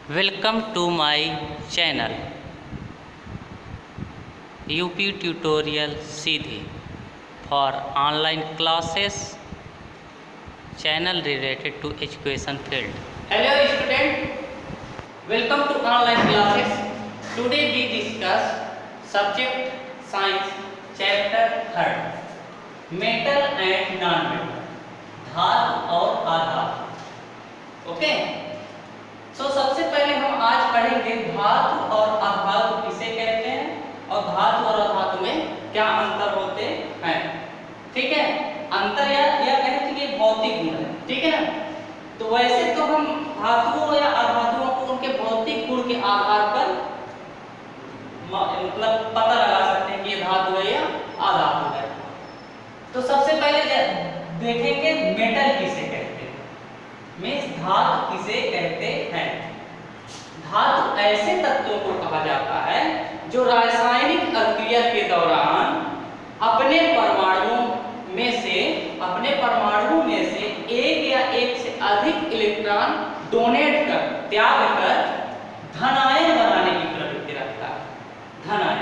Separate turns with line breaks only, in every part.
Welcome to my channel UP Tutorial Sidhi for online classes channel related to education field. Hello student, welcome to online classes. Today we discuss subject science chapter 3 metal and non-metal, धातु और अधातु. Okay, सबसे पहले हम आज पढ़ेंगे धातु और अधातु किसे कहते हैं और धातु और अधातु में क्या अंतर होते हैं. ठीक है, अंतर या कहें कि भौतिक गुण है. ठीक है ना. तो वैसे तो हम धातुओं या अधातुओं को उनके भौतिक गुण के आधार पर मतलब पता लगा सकते हैं कि ये धातु है या अधातु है. तो सबसे पहले देखेंगे मेटल किसे कहते हैं, मींस धातु किसे कहते हैं. धातु ऐसे तत्वों को कहा जाता है जो रासायनिक अक्रिया के दौरान अपने परमाणुओं में से एक या एक से अधिक इलेक्ट्रॉन डोनेट कर त्याग कर धनायन बनाने की प्रवृत्ति रखता है. धनायन,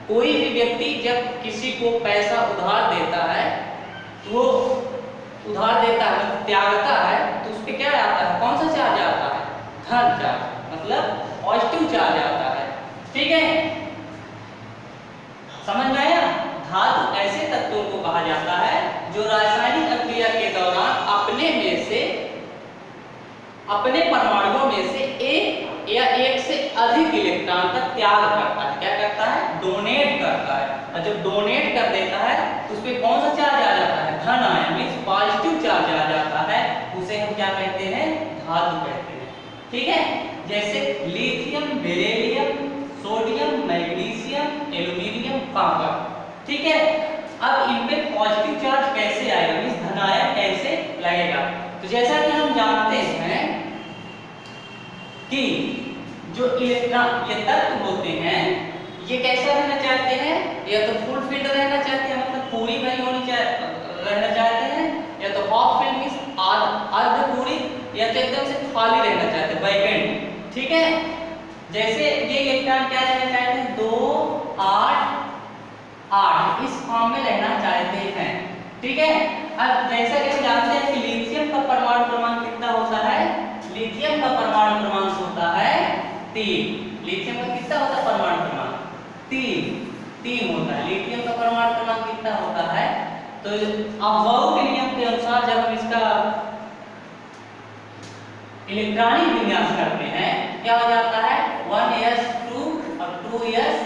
कोई भी व्यक्ति जब किसी को पैसा उधार देता है तो वो उधार देता है, त्यागता है, तो उस पे क्या आता है, कौन सा चार्ज आता है, धन चार्ज, मतलब पॉजिटिव चार्ज आता है. ठीक है, समझ में आया. धातु ऐसे तत्वों को कहा जाता है जो रासायनिक अक्रिया के दौरान अपने परमाणुओं में से एक या एक से अधिक इलेक्ट्रॉन का त्याग करता है. क्या करता है, डोनेट करता है. और जब डोनेट कर देता है तो उस पे कौन सा चार्ज आ जाता है, धन आयन, मींस पॉजिटिव चार्ज आ जाता है. उसे हम क्या कहते हैं, धातु कहते हैं. ठीक है, जैसे lithium, beryllium, sodium, magnesium, aluminium, copper. ठीक है, अब इनमें पॉजिटिव चार्ज कैसे आएगा, मींस धनायन कैसे लगेगा. तो जैसा कि हम जानते हैं कि जो इलेक्ट्रॉन ये तत्व होते हैं ये कैसा रहना चाहते हैं, या तो फुल फील्ड रहना चाहते हैं, मतलब पूरी भरी रहना चाहते हैं, या तो हाफ फील्ड मींस अर्ध पूरी, या तो एकदम से खाली रहना चाहते हैं, वैकेंट. ठीक है, जैसे ये इलेक्ट्रॉन क्या रहना चाहते हैं, 2 8 8 इस फॉर्म में रहना चाहते हैं. ठीक है, अब जैसा कि हम जानते हैं कि लिथियम का परमाणु क्रमांक कितना होता है, लिथियम का परमाणु क्रमांक होता है 3. लिथियम का कितना होता है परमाणु क्रमांक, 3 होता है. लिथियम का परमाणु क्रमांक कितना होता है, तो अफबाउ के नियम के अनुसार जब हम इसका इलेक्ट्रॉनिक विन्यास करते हैं क्या हो जाता है, 1s2 और 2s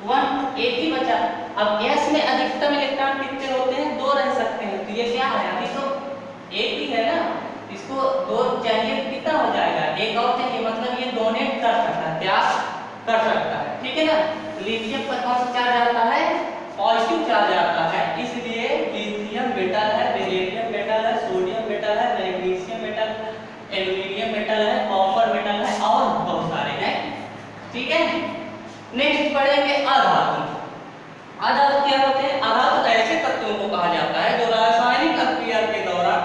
1 एक ही बचा. अब s में अधिकतम इलेक्ट्रॉन कितने होते हैं, 2 रह सकते हैं. तो ये क्या है, अभी तो एक ही है ना, इसको 2 चाहिए, कितना हो जाएगा, एक और चाहिए, मतलब ये डोनेट कर सकता है, त्याग कर सकता है. ठीक है ना. लिथियम पर कौन सा चार्ज आता है, पॉजिटिव चार्ज आता है, इसलिए लिथियम मेटल है, बेरिलियम मेटल है, सोडियम मेटल है, मैग्नीशियम मेटल, एल्यूमिनियम मेटल है, कॉपर मेटल है और बहुत सारे हैं. ठीक है, नेक्स्ट पढ़ेंगे अधातु. अधातु क्या होते हैं, अधातु ऐसे तत्वों को कहा जाता है जो रासायनिक अक्रिया के दौरान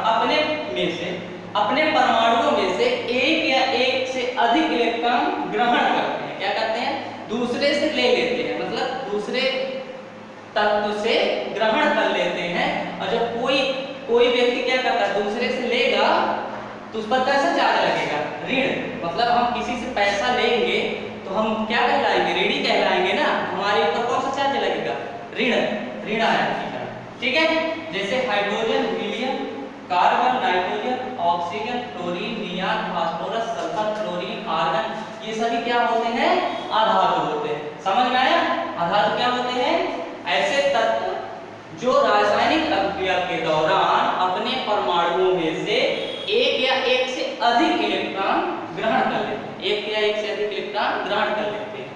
अपने परमाणुओं में से एक या एक से अधिक इलेक्ट्रॉन ग्रहण करते हैं. क्या करते हैं, दूसरे से ले लेते हैं, मतलब दूसरे तत्व से ग्रहण कर लेते हैं. और जब कोई व्यक्ति क्या करता है, दूसरे से लेगा तो उस पर कैसा चार्ज लगेगा, ऋण. मतलब हम किसी से पैसा लेंगे तो हम क्या कहलाएंगे, ऋणी कहलाएंगे ना. हमारे ऊपर कौन सा चार्ज लगेगा, ऋण आयन की तरह. ठीक है, जैसे hydrogen, helium, carbon, nitrogen, oxygen, chlorine, neon, phosphorus, sulphur, chlorine, argon, ये सभी क्या होते हैं, अधातु होते हैं. समझ में आया. अधातु क्या होते हैं, ऐसे तत्व जो रासायनिक अक्रिया के दौरान अपने परमाणुओं में से एक या एक से अधिक इलेक्ट्रॉन ग्रहण कर लेते हैं, एक या एक से अधिक इलेक्ट्रॉन ग्रहण कर लेते हैं.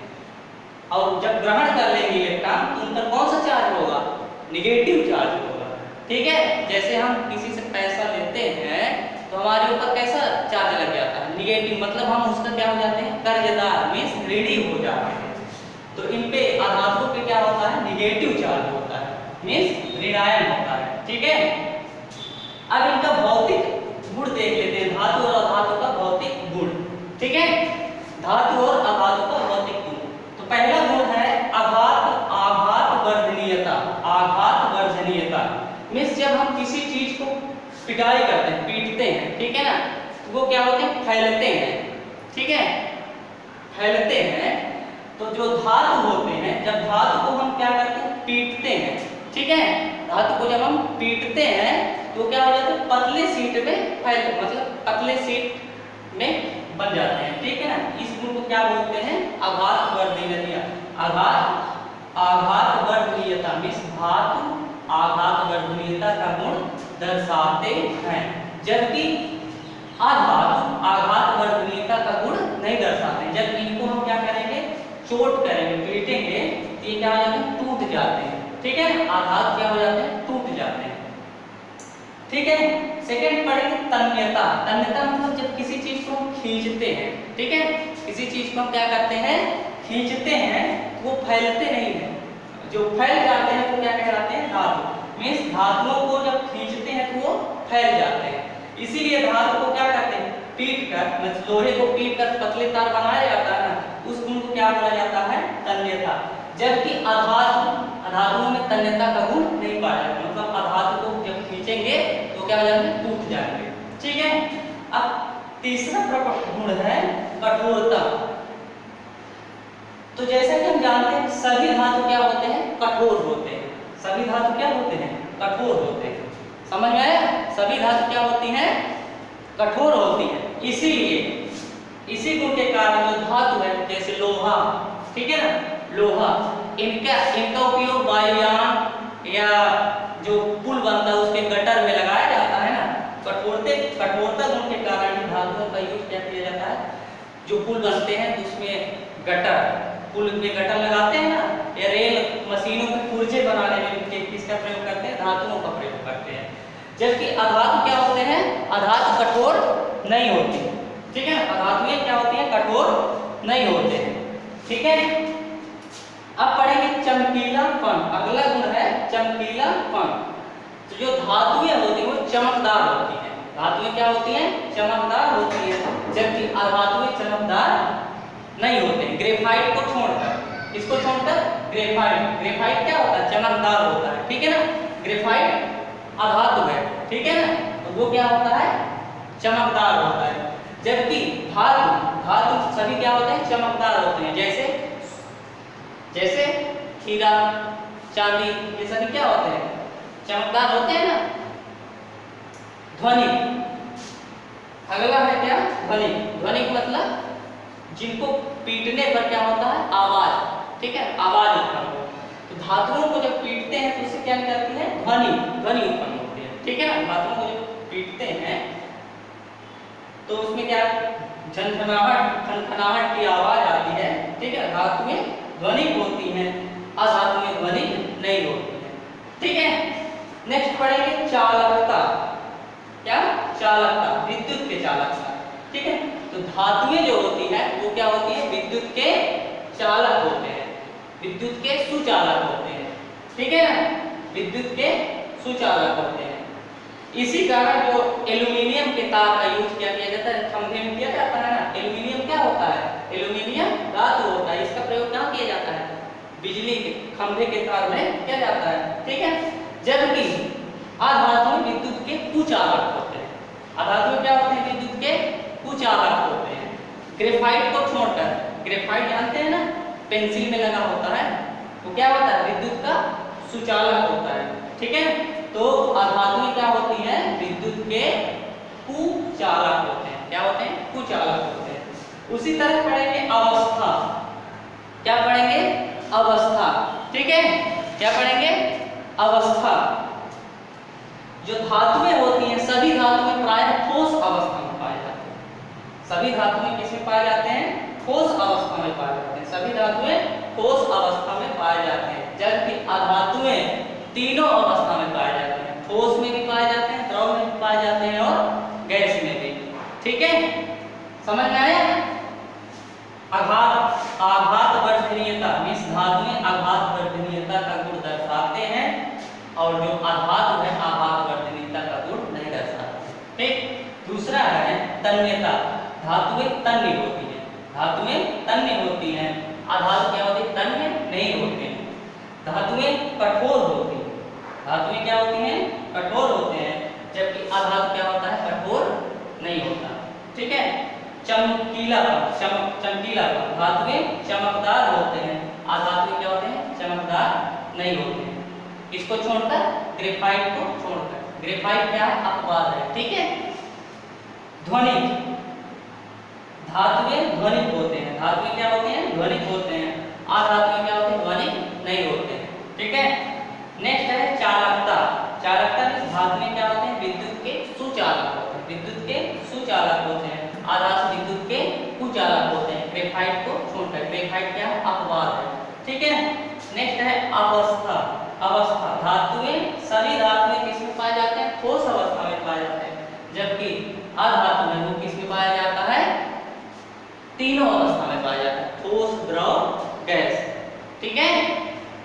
और जब ग्रहण कर लेंगे इलेक्ट्रॉन तो उन पर कौन सा चार्ज होगा, निगेटिव चार्ज होगा. ठीक है, जैसे हम किसी से पैसा लेते हैं तो हमारे ऊपर कैसा चार्ज लग जाता है, निगेटिव, मतलब हम उसका क्या हो जाते हैं, कर्जदार, मींस ऋणी हो जाते हैं. तो इन पे अधातुओं पे क्या होता है, निगेटिव चार्ज होता है, मींस ऋणायन होता है. ठीक है, अब इनका भौतिक गुण देख लेते हैं, धातु और अधातु का भौतिक गुण. ठीक है ना, वो क्या होते हैं, फैलते हैं, ठीक है, फैलते हैं। तो जो धातु होते हैं, जब धातु को हम क्या करते हैं, पीटते हैं, ठीक है, धातु को जब हम पीटते हैं तो क्या हो जाता है, पतले शीट में फैल, मतलब पतले शीट में बन जाते हैं, ठीक है ना। इस गुण को क्या बोलते हैं, आघात वर्धनीयता। आघात वर्धनीयता मीन्स धातु आघात वर्धनीयता का गुण दर्शाते हैं, जबकि अधातु आघात वर्धनीयता का गुण नहीं दर्शाते हैं। जब इनको हम क्या करेंगे, चोट करेंगे, पीटेंगे, तो ये क्या हो जाते हैं, टूट जाते हैं, ठीक है, आघात क्या हो जाते हैं, टूट जाते हैं, ठीक है। सेकंड पढ़ेंगे तन्यता। तन्यता मतलब जब किसी चीज को हम खींचते हैं, ठीक है, किसी चीज को हम क्या करते हैं, खींचते हैं, वो फैलते नहीं है, जो फैल जाते हैं वो क्या कहलाते हैं, धातु। मीन्स धातुओं को जब खींचते हैं तो वो फैल जाते हैं, इसीलिए धातु को क्या करते हैं, पीट कर, मतलब लोहे को पीट कर पतले तार बनाया जाता है ना, उस गुण को क्या बोला जाता है, तन्यता। जबकि अधातुओं में तन्यता का गुण नहीं पाया जाता, मतलब अधातु को जब खींचेंगे तो क्या हो जाएंगे, टूट जाएंगे, ठीक है। अब तीसरा गुण है कठोरता। तो जैसा कि हम जानते हैं सभी धातु क्या होते हैं, कठोर होते हैं, सभी धातु क्या होते हैं, कठोर होते हैं, समझ में आया, सभी धातु क्या होती हैं, कठोर होती है। इसीलिए इसी गुण के कारण जो धातु है, जैसे लोहा, ठीक है ना, लोहा, इनका उपयोग वायुयान या जो पुल बनता है उसके गटर में लगाया जाता है ना, कठोरता गुण के कारण धातुओं का यूज क्या किया जाता है, जो पुल बनते हैं उसमें गटर, पुल में गटर लगाते हैं ना, या रेल मशीनों के पुर्जे बनाने में किसका प्रयोग करते हैं, धातुओं का प्रयोग करते हैं। जबकि अधातु क्या होते हैं, अधातु कठोर नहीं होती, ठीक है, अधातुएं क्या होती हैं, कठोर नहीं होते हैं, ठीक है। अब पढ़ेंगे चमकीलापन। अगला गुण है चमकीलापन। तो जो धातुएं होती हैं वो चमकदार होती हैं, धातुएं क्या होती हैं, चमकदार होती हैं, जबकि अधातुएं चमकदार नहीं होते हैं। ग्रेफाइट को छोड़कर, इसको छोड़कर ग्रेफाइट क्या होता है, चमकदार होता है, ठीक है ना, ग्रेफाइट अधातु है, ठीक है ना, तो वो क्या होता है, चमकदार होता है। जबकि धातु सभी क्या होते हैं, चमकदार होते हैं, जैसे हीरा, चांदी, ये सभी क्या होते हैं, चमकदार होते हैं ना। ध्वनि, अगला है क्या, ध्वनि। ध्वनि का मतलब जिनको पीटने पर क्या होता है, आवाज, ठीक है, आवाज उत्पन्न हो। तो धातुओं को जब पीटते हैं तो उससे क्या करती है, ध्वनि उत्पन्न होती है, ठीक है ना। धातुओं को जब पीटते हैं तो उसमें क्या, खनखनाहट की आवाज आती है, ठीक है, धातुएं ध्वनि होती हैं, अधातुएं ध्वनि नहीं होती है, ठीक है। नेक्स्ट पढ़ेंगे चालकता। क्या, चालकता, विद्युत के चालकता, ठीक है। तो धातुएं जो होती है वो क्या होती है, विद्युत के चालक होते हैं, विद्युत के सुचालक होते हैं, ठीक है ना, विद्युत के सुचालक होते हैं। इसी कारण जो एल्यूमिनियम के तार का यूज किया जाता है, खंभे में किया जाता है ना, एल्यूमिनियम क्या होता है, एल्यूमिनियम धातु होता है, इसका प्रयोग कहाँ किया जाता है, बिजली के खंभे के तार में किया जाता है, ठीक है। जबकि अधातु विद्युत के कुचालक होते हैं, अधातु क्या होते हैं, विद्युत के कुचालक होते हैं। ग्रेफाइट को छोड़कर, ग्रेफाइट जानते हैं ना, पेंसिल में लगा होता है, तो क्या होता है, विद्युत का सुचालक होता है, ठीक है। तो अधातुएं क्या होती हैं, विद्युत के कुचालक होते हैं, क्या होते हैं, कुचालक होते हैं। उसी तरह पढ़ेंगे अवस्था। क्या पढ़ेंगे, अवस्था, ठीक है, क्या पढ़ेंगे, अवस्था। जो धातुएं होती हैं, सभी धातुएं प्रायः ठोस अवस्था में पाए जाते हैं, सभी धातुएं किसमें पाए जाते हैं, ठोस अवस्था में पाए जाते हैं, सभी धातुएं ठोस अवस्था में पाए जाते हैं। जबकि अधातुएं तीनों अवस्था में पाए जाते हैं, ठोस में भी पाए जाते हैं, द्रव में भी पाए जाते हैं और गैस में भी, ठीक है, समझ में आया। आघात वर्धनीयता मीन्स धातुएं आघात वर्धनीयता का गुण दर्शाते हैं, और जो अधातु है आघात वर्धनीयता का गुण नहीं दर्शाते, ठीक। दूसरा है तन्यता। धातुएं तन्य होती हैं, धातुएं तन्य होती हैं, अधातु क्या होती है, तन्य नहीं होते हैं। धातुएं कठोर होती हैं, धातुएं क्या होती हैं, कठोर होते हैं, जबकि अधातु क्या होता है, कठोर नहीं होता। ठीक है। चमकीलापन, चमकीलापन, धातुएं चमकदार होते हैं, अधातुएं क्या होते हैं? चमकदार नहीं होते हैं। इसको छोड़कर, ग्रेफाइट को छोड़कर, ग्रेफाइट क्या है? अपवाद है। ठीक है। ध्वनिक, धातुएं ध्वनिक होते हैं, धातुएं क्या होती हैं? ध्वनिक होते हैं, अधातुएं क्या होते हैं? ध्वनिक नहीं होते हैं। ठीक है। नेक्स्ट है चालकता, चालकता में धातुएं क्या होते हैं? विद्युत के सुचालक होते हैं, विद्युत के सुचालक होते हैं, अधातु विद्युत के कुचालक होते हैं, ग्रेफाइट को छोड़कर, ग्रेफाइट क्या है? अपवाद है। ठीक है। नेक्स्ट है अवस्था, अवस्था, धातुएं, सभी धातुएं किसमें पाए जाते हैं? ठोस अवस्था में पाए जाते हैं, जबकि अधातु में वो किसमें पाया जाता है? तीनों अवस्था में पाया जाता है, ठोस, द्रव, गैस। ठीक है।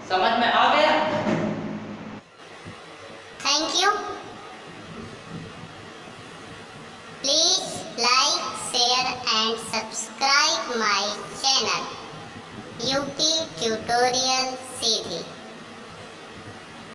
समझ में आ गया?
Thank you. Please like, share and subscribe my channel UP Tutorial Seedhi.